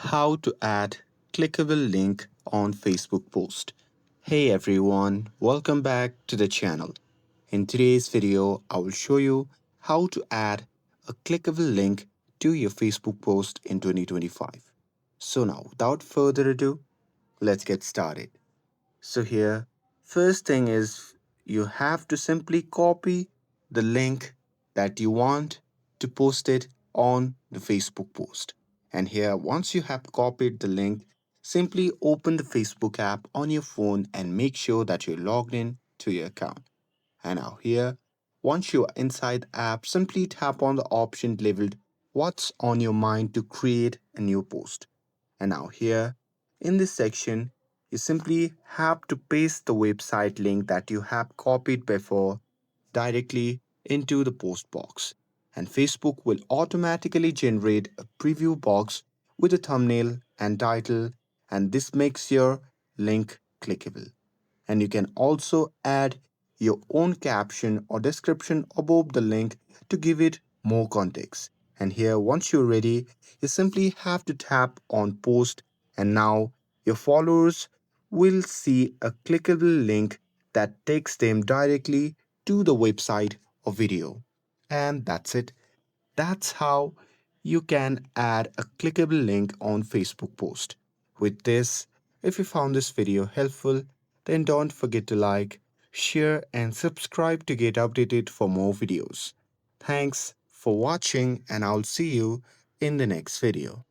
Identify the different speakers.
Speaker 1: How to add clickable link on Facebook post. Hey everyone, welcome back to the channel. In today's video, I will show you how to add a clickable link to your Facebook post in 2025. So now, without further ado, let's get started. So here, first thing is you have to simply copy the link that you want to post it on the Facebook post. And here, once you have copied the link, simply open the Facebook app on your phone and make sure that you're logged in to your account. And now here, once you're inside the app, simply tap on the option labeled What's on your mind to create a new post. And now here in this section, you simply have to paste the website link that you have copied before directly into the post box. And Facebook will automatically generate a preview box with a thumbnail and title, and this makes your link clickable. And you can also add your own caption or description above the link to give it more context. And here, once you're ready, you simply have to tap on post, and now your followers will see a clickable link that takes them directly to the website or video. And that's it. That's how you can add a clickable link on Facebook post. With this, if you found this video helpful, then don't forget to like, share and subscribe to get updated for more videos. Thanks for watching and I'll see you in the next video.